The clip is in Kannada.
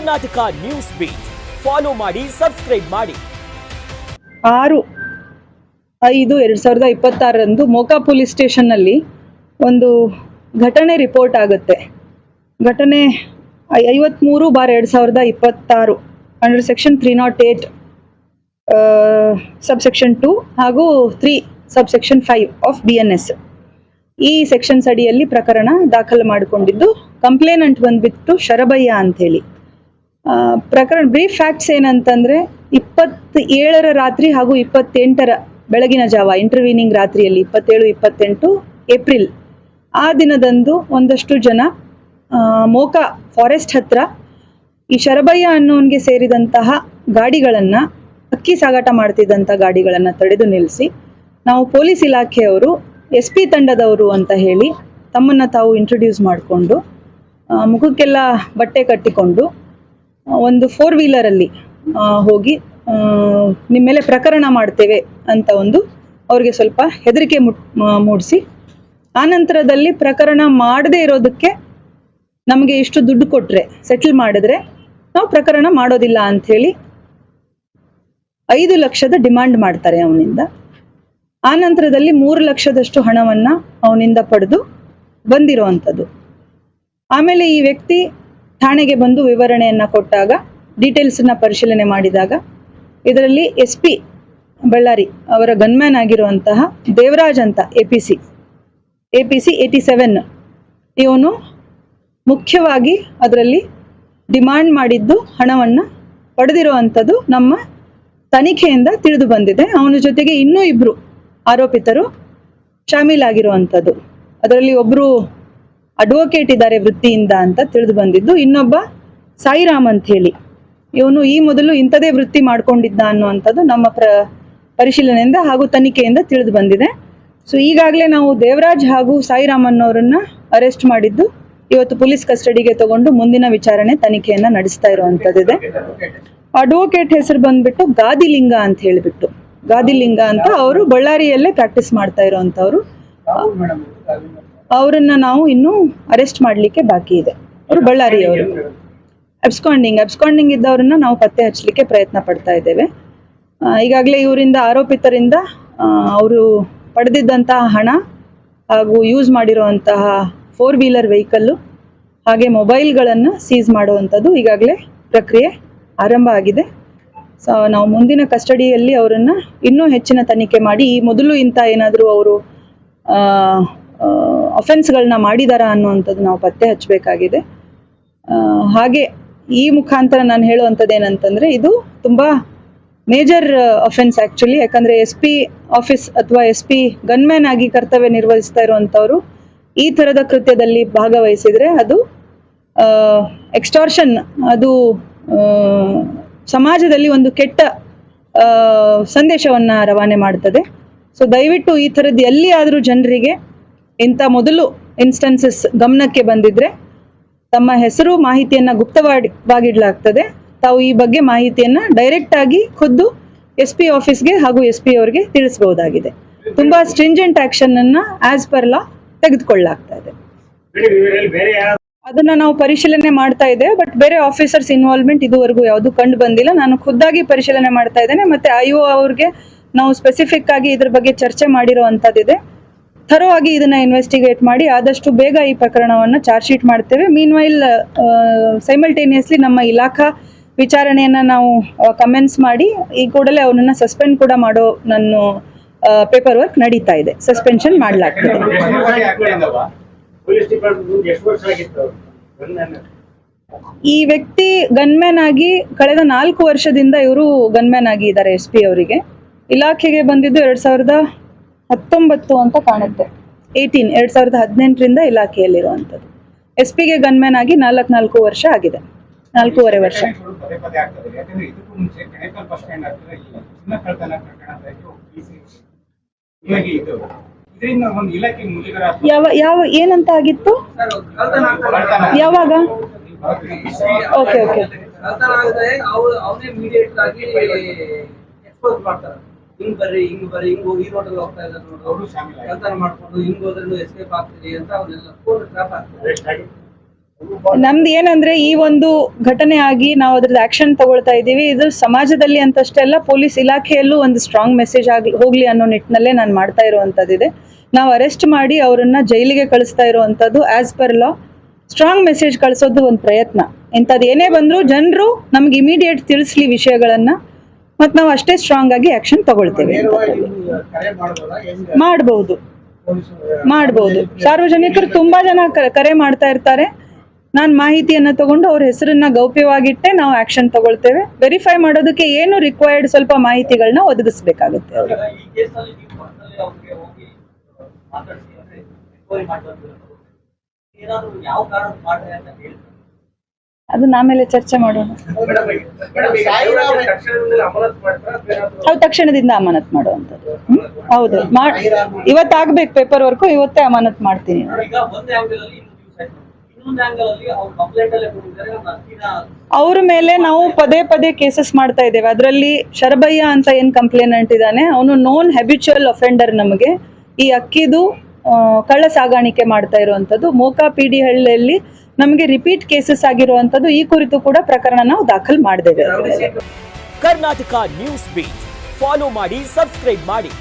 ಕರ್ನಾಟಕ ನ್ಯೂಸ್ ಬೀಟ್ ಫಾಲೋ ಮಾಡಿ, ಸಬ್ಸ್ಕ್ರೈಬ್ ಮಾಡಿ. 6/5/2026 ಮೋಕಾ ಪೊಲೀಸ್ ಸ್ಟೇಷನ್ನಲ್ಲಿ ಒಂದು ಘಟನೆ ರಿಪೋರ್ಟ್ ಆಗುತ್ತೆ. ಘಟನೆ 53/2026 ಅಂಡರ್ ಸೆಕ್ಷನ್ 308 ಸಬ್ಸೆಕ್ಷನ್ 2 ಹಾಗೂ 3 ಸಬ್ಸೆಕ್ಷನ್ 5 ಆಫ್ BNS. ಈ ಸೆಕ್ಷನ್ಸ್ ಅಡಿಯಲ್ಲಿ ಪ್ರಕರಣ ದಾಖಲು ಮಾಡಿಕೊಂಡಿದ್ದು, ಕಂಪ್ಲೇನೆಂಟ್ ಬಂದ್ಬಿಟ್ಟು ಶರಭಯ್ಯ ಅಂತೇಳಿ. ಪ್ರಕರಣ ಬ್ರೀಫ್ ಫ್ಯಾಕ್ಟ್ಸ್ ಏನಂತಂದ್ರೆ, 27ರ ರಾತ್ರಿ ಹಾಗೂ 28ರ ಬೆಳಗಿನ ಜಾವ, ಇಂಟರ್ವೀನಿಂಗ್ ರಾತ್ರಿಯಲ್ಲಿ 27-28 ಏಪ್ರಿಲ್ ಆ ದಿನದಂದು ಒಂದಷ್ಟು ಜನ ಮೋಕಾ ಫಾರೆಸ್ಟ್ ಹತ್ರ ಈ ಶರಭಯ್ಯ ಅನ್ನೋನ್ಗೆ ಸೇರಿದಂತಹ ಗಾಡಿಗಳನ್ನ, ಅಕ್ಕಿ ಸಾಗಾಟ ಮಾಡ್ತಿದ್ದಂಥ ಗಾಡಿಗಳನ್ನ ತಡೆದು ನಿಲ್ಲಿಸಿ, ನಾವು ಪೊಲೀಸ್ ಇಲಾಖೆಯವರು SP ತಂಡದವರು ಅಂತ ಹೇಳಿ ತಮ್ಮನ್ನ ತಾವು ಇಂಟ್ರೊಡ್ಯೂಸ್ ಮಾಡಿಕೊಂಡು, ಮುಖಕ್ಕೆಲ್ಲ ಬಟ್ಟೆ ಕಟ್ಟಿಕೊಂಡು ಒಂದು 4-ವೀಲರಲ್ಲಿ ಹೋಗಿ ನಿಮ್ಮ ಮೇಲೆ ಪ್ರಕರಣ ಮಾಡ್ತೇವೆ ಅಂತ ಅವ್ರಿಗೆ ಸ್ವಲ್ಪ ಹೆದರಿಕೆ ಮೂಡಿಸಿ, ಆನಂತರದಲ್ಲಿ ಪ್ರಕರಣ ಮಾಡದೇ ಇರೋದಕ್ಕೆ ನಮಗೆ ಇಷ್ಟು ದುಡ್ಡು ಕೊಟ್ಟರೆ, ಸೆಟಲ್ ಮಾಡಿದ್ರೆ ನಾವು ಪ್ರಕರಣ ಮಾಡೋದಿಲ್ಲ ಅಂಥೇಳಿ 5 ಲಕ್ಷದ ಡಿಮಾಂಡ್ ಮಾಡ್ತಾರೆ ಅವನಿಂದ. ಆನಂತರದಲ್ಲಿ 3 ಲಕ್ಷದಷ್ಟು ಹಣವನ್ನು ಅವನಿಂದ ಪಡೆದು ಬಂದಿರೋವಂಥದ್ದು. ಆಮೇಲೆ ಈ ವ್ಯಕ್ತಿ ಠಾಣೆಗೆ ಬಂದು ವಿವರಣೆಯನ್ನು ಕೊಟ್ಟಾಗ, ಡೀಟೇಲ್ಸನ್ನು ಪರಿಶೀಲನೆ ಮಾಡಿದಾಗ, ಇದರಲ್ಲಿ SP ಬಳ್ಳಾರಿ ಅವರ ಗನ್ಮ್ಯಾನ್ ಆಗಿರುವಂತಹ ದೇವರಾಜ್ ಅಂತ APC 87 ಇವನು ಮುಖ್ಯವಾಗಿ ಅದರಲ್ಲಿ ಡಿಮಾಂಡ್ ಮಾಡಿದ್ದು ಹಣವನ್ನು ಪಡೆದಿರುವಂಥದ್ದು ನಮ್ಮ ತನಿಖೆಯಿಂದ ತಿಳಿದು ಬಂದಿದೆ. ಅವನ ಜೊತೆಗೆ ಇನ್ನೂ 2 ಆರೋಪಿತರು ಶಾಮೀಲಾಗಿರುವಂಥದ್ದು. ಅದರಲ್ಲಿ ಒಬ್ಬರು ಅಡ್ವೊಕೇಟ್ ಇದ್ದಾರೆ ವೃತ್ತಿಯಿಂದ ಅಂತ ತಿಳಿದು ಬಂದಿದ್ದು, ಇನ್ನೊಬ್ಬ ಸಾಯಿರಾಮ್ ಅಂತ ಹೇಳಿ ಇವನು ಈ ಮೊದಲು ಇಂಥದೇ ವೃತ್ತಿ ಮಾಡ್ಕೊಂಡಿದ್ದ ಅನ್ನುವಂಥದ್ದು ನಮ್ಮ ಪರಿಶೀಲನೆಯಿಂದ ಹಾಗೂ ತನಿಖೆಯಿಂದ ತಿಳಿದು ಬಂದಿದೆ. ಸೊ ಈಗಾಗಲೇ ನಾವು ದೇವರಾಜ್ ಹಾಗೂ ಸಾಯಿರಾಮ್ ಅನ್ನೋರನ್ನ ಅರೆಸ್ಟ್ ಮಾಡಿದ್ದು, ಇವತ್ತು ಪೊಲೀಸ್ ಕಸ್ಟಡಿಗೆ ತಗೊಂಡು ಮುಂದಿನ ವಿಚಾರಣೆ ತನಿಖೆಯನ್ನ ನಡೆಸ್ತಾ ಇರುವಂತದ್ದಿದೆ. ಅಡ್ವೊಕೇಟ್ ಹೆಸರು ಬಂದ್ಬಿಟ್ಟು ಗಾದಿಲಿಂಗ ಅಂತ ಹೇಳಿಬಿಟ್ಟು, ಗಾದಿಲಿಂಗ ಅಂತ ಅವರು ಬಳ್ಳಾರಿಯಲ್ಲೇ ಪ್ರಾಕ್ಟೀಸ್ ಮಾಡ್ತಾ ಇರೋವಂಥವ್ರು. ಅವರನ್ನ ನಾವು ಇನ್ನೂ ಅರೆಸ್ಟ್ ಮಾಡಲಿಕ್ಕೆ ಬಾಕಿ ಇದೆ. ಅವರು ಬಳ್ಳಾರಿಯವರು. ಅಬ್ಸ್ಕಾಂಡಿಂಗ್ ಇದ್ದವ್ರನ್ನ ನಾವು ಪತ್ತೆ ಹಚ್ಚಲಿಕ್ಕೆ ಪ್ರಯತ್ನ ಪಡ್ತಾ ಇದ್ದೇವೆ. ಈಗಾಗಲೇ ಇವರಿಂದ, ಆರೋಪಿತರಿಂದ ಅವರು ಪಡೆದಿದ್ದಂತಹ ಹಣ ಹಾಗೂ ಯೂಸ್ ಮಾಡಿರುವಂತಹ 4-ವೀಲರ್ ವೆಹಿಕಲ್ಲು ಹಾಗೆ ಮೊಬೈಲ್ಗಳನ್ನು ಸೀಸ್ ಮಾಡುವಂಥದ್ದು ಈಗಾಗಲೇ ಪ್ರಕ್ರಿಯೆ ಆರಂಭ ಆಗಿದೆ. ಸೊ ನಾವು ಮುಂದಿನ ಕಸ್ಟಡಿಯಲ್ಲಿ ಅವರನ್ನು ಇನ್ನೂ ಹೆಚ್ಚಿನ ತನಿಖೆ ಮಾಡಿ, ಈ ಮೊದಲು ಇಂಥ ಏನಾದರೂ ಅವರು ಅಫೆನ್ಸ್ಗಳನ್ನ ಮಾಡಿದಾರಾ ಅನ್ನುವಂಥದ್ದು ನಾವು ಪತ್ತೆ ಹಚ್ಚಬೇಕಾಗಿದೆ. ಹಾಗೆ ಈ ಮುಖಾಂತರ ನಾನು ಹೇಳುವಂಥದ್ದು ಏನಂತಂದರೆ, ಇದು ತುಂಬ ಮೇಜರ್ ಅಫೆನ್ಸ್ ಆ್ಯಕ್ಚುಲಿ. ಯಾಕಂದರೆ SP ಆಫೀಸ್ ಅಥವಾ SP ಗನ್ಮ್ಯಾನ್ ಆಗಿ ಕರ್ತವ್ಯ ನಿರ್ವಹಿಸ್ತಾ ಇರುವಂಥವ್ರು ಈ ಥರದ ಕೃತ್ಯದಲ್ಲಿ ಭಾಗವಹಿಸಿದರೆ ಅದು ಎಕ್ಸ್ಟಾರ್ಷನ್, ಅದು ಸಮಾಜದಲ್ಲಿ ಒಂದು ಕೆಟ್ಟ ಸಂದೇಶವನ್ನು ರವಾನೆ ಮಾಡ್ತದೆ. ಸೊ ದಯವಿಟ್ಟು ಈ ಥರದ್ದು ಎಲ್ಲಿ ಆದರೂ ಜನರಿಗೆ ಇಂಥ ಮೊದಲು ಇನ್ಸ್ಟೆನ್ಸಸ್ ಗಮನಕ್ಕೆ ಬಂದಿದ್ರೆ ತಮ್ಮ ಹೆಸರು ಮಾಹಿತಿಯನ್ನು ಗುಪ್ತವಾಗಿಡಲಾಗ್ತದೆ. ತಾವು ಈ ಬಗ್ಗೆ ಮಾಹಿತಿಯನ್ನು ಡೈರೆಕ್ಟ್ ಆಗಿ ಖುದ್ದು SP ಆಫೀಸ್ಗೆ ಹಾಗೂ SP ಅವರಿಗೆ ತಿಳಿಸಬಹುದಾಗಿದೆ. ತುಂಬಾ ಸ್ಟ್ರಿಂಜೆಂಟ್ ಆಕ್ಷನ್ ಅನ್ನ ಆಸ್ ಪರ್ ಲಾ ತೆಗೆದುಕೊಳ್ಳಲಾಗ್ತಾ ಇದೆ. ಅದನ್ನ ನಾವು ಪರಿಶೀಲನೆ ಮಾಡ್ತಾ ಇದ್ದೇವೆ. ಬಟ್ ಬೇರೆ ಆಫೀಸರ್ಸ್ ಇನ್ವಾಲ್ವ್ಮೆಂಟ್ ಇದುವರೆಗೂ ಯಾವುದು ಕಂಡು ಬಂದಿಲ್ಲ. ನಾನು ಖುದ್ದಾಗಿ ಪರಿಶೀಲನೆ ಮಾಡ್ತಾ ಇದ್ದೇನೆ. ಮತ್ತೆ IO ಅವ್ರಿಗೆ ನಾವು ಸ್ಪೆಸಿಫಿಕ್ ಆಗಿ ಇದ್ರ ಬಗ್ಗೆ ಚರ್ಚೆ ಮಾಡಿರುವಂತದ್ದಿದೆ. ಥರೋ ಆಗಿ ಇದನ್ನ ಇನ್ವೆಸ್ಟಿಗೇಟ್ ಮಾಡಿ ಆದಷ್ಟು ಬೇಗ ಈ ಪ್ರಕರಣವನ್ನ ಚಾರ್ಜ್ ಶೀಟ್ ಮಾಡ್ತೇವೆ. ಮೀನ್ವೈಲ್ ಸೈಮಲ್ಟೇನಿಯಸ್ಲಿ ನಮ್ಮ ಇಲಾಖಾ ವಿಚಾರಣೆಯನ್ನ ನಾವು ಕಮೆನ್ಸ್ ಮಾಡಿ ಈ ಕೂಡಲೇ ಅವನನ್ನ ಸಸ್ಪೆಂಡ್ ಕೂಡ ಮಾಡೋ ನನ್ನ ಪೇಪರ್ ವರ್ಕ್ ನಡೀತಾ ಇದೆ. ಸಸ್ಪೆನ್ಷನ್ ಮಾಡಲಾಗ್ತದೆ. ಈ ವ್ಯಕ್ತಿ ಗನ್ಮ್ಯಾನ್ ಆಗಿ ಕಳೆದ 4 ವರ್ಷದಿಂದ ಇವರು ಗನ್ಮ್ಯಾನ್ ಆಗಿ ಇದ್ದಾರೆ. SP ಅವರಿಗೆ ಇಲಾಖೆಗೆ ಬಂದಿದ್ದು 2019 ಅಂತ ಕಾಣುತ್ತೆ. 2018ರಿಂದ ಇಲಾಖೆಯಲ್ಲಿರುವಂಥದ್ದು. SPಗೆ ಗನ್ಮ್ಯಾನ್ ಆಗಿ 4 ವರ್ಷ ಆಗಿದೆ, 4.5 ವರ್ಷ. ಯಾವ ಏನಂತ ಆಗಿತ್ತು, ಯಾವಾಗ? ಓಕೆ ಹಿಂಗ್ ಬರ್ರಿ ಹೋಗಿ ಈ ರೋಡಲ್ಲಿ ಹೋಗ್ತಾ ಇದ್ದಾರೆ ನೋಡಿ, ಅವರು ಕಳ್ತನ ಮಾಡ್ಕೊಂಡು ಹಿಂಗ್ ಹೋದ್ರೆ ಎಸ್ಕೇಪ್ ಆಗ್ತೀರಿ ಅಂತ ಅವನ್ನೆಲ್ಲ ಫೋನ್ ಟ್ರಾಪ್ ಆಗ್ತದೆ. ನಮ್ದು ಏನಂದ್ರೆ ಈ ಒಂದು ಘಟನೆ ಆಗಿ ನಾವು ಅದ್ರದ್ದು ಆಕ್ಷನ್ ತಗೊಳ್ತಾ ಇದ್ದೀವಿ. ಇದು ಸಮಾಜದಲ್ಲಿ ಅಂತಷ್ಟೇ ಅಲ್ಲ, ಪೊಲೀಸ್ ಇಲಾಖೆಯಲ್ಲೂ ಒಂದು ಸ್ಟ್ರಾಂಗ್ ಮೆಸೇಜ್ ಹೋಗ್ಲಿ ಅನ್ನೋ ನಿಟ್ಟಿನಲ್ಲೇ ನಾನು ಮಾಡ್ತಾ ಇರುವಂತದ್ದಿದೆ. ನಾವು ಅರೆಸ್ಟ್ ಮಾಡಿ ಅವರನ್ನ ಜೈಲಿಗೆ ಕಳಿಸ್ತಾ ಇರುವಂತದ್ದು as per law strong message ಕಳಿಸೋದು ಒಂದು ಪ್ರಯತ್ನ. ಇಂಥದ್ದು ಏನೇ ಬಂದ್ರು ಜನರು ನಮ್ಗೆ ಇಮಿಡಿಯೇಟ್ ತಿಳಿಸ್ಲಿ ವಿಷಯಗಳನ್ನ, ಮತ್ತು ನಾವು ಅಷ್ಟೇ ಸ್ಟ್ರಾಂಗ್ ಆಗಿ ಆಕ್ಷನ್ ತಗೊಳ್ತೇವೆ. ಮಾಡ್ಬೋದು. ಸಾರ್ವಜನಿಕರು ತುಂಬಾ ಜನ ಕರೆ ಮಾಡ್ತಾ ಇರ್ತಾರೆ. ನಾನು ಮಾಹಿತಿಯನ್ನ ತಗೊಂಡು ಅವ್ರ ಹೆಸರನ್ನ ಗೌಪ್ಯವಾಗಿಟ್ಟೆ ನಾವು ಆಕ್ಷನ್ ತಗೊಳ್ತೇವೆ. ವೆರಿಫೈ ಮಾಡೋದಕ್ಕೆ ಏನು ರಿಕ್ವೈರ್ಡ್ ಸ್ವಲ್ಪ ಮಾಹಿತಿಗಳನ್ನ ಒದಗಿಸ್ಬೇಕಾಗುತ್ತೆ. ಅದನ್ನ ಆಮೇಲೆ ಚರ್ಚೆ ಮಾಡೋಣ. ಅವ್ರು ತಕ್ಷಣದಿಂದ ಅಮಾನತ್ ಮಾಡುವಂಥದ್ದು. ಹೌದು, ಇವತ್ತಾಗ್ಬೇಕು ಪೇಪರ್ ವರ್ಕು, ಇವತ್ತೇ ಅಮಾನತ್ ಮಾಡ್ತೀನಿ. ಅವ್ರ ಮೇಲೆ ನಾವು ಪದೇ ಪದೇ ಕೇಸಸ್ ಮಾಡ್ತಾ ಇದ್ದೇವೆ. ಅದರಲ್ಲಿ ಶರಬಯ್ಯ ಅಂತ ಏನ್ ಕಂಪ್ಲೇನೆಂಟ್ ಇದ್ದಾನೆ, ಅವನು ನೋನ್ ಹ್ಯಾಬಿಚುವಲ್ ಅಫೆಂಡರ್. ನಮಗೆ ಈ ಅಕ್ಕಿದು ಕಳ್ಳ ಸಾಗಾಣಿಕೆ ಮಾಡ್ತಾ ಇರುವಂತದ್ದು ಮೋಕಾ ಪಿಡಿ ಹಳ್ಳಿಯಲ್ಲಿ ನಮಗೆ ರಿಪೀಟ್ ಕೇಸಸ್ ಆಗಿರುವಂತದ್ದು. ಈ ಕುರಿತು ಕೂಡ ಪ್ರಕರಣ ನಾವು ದಾಖಲು ಮಾಡಿದ್ದೇವೆ. ಕರ್ನಾಟಕ ನ್ಯೂಸ್ ಬೀಟ್ ಫಾಲೋ ಮಾಡಿ, ಸಬ್ಸ್ಕ್ರೈಬ್ ಮಾಡಿ.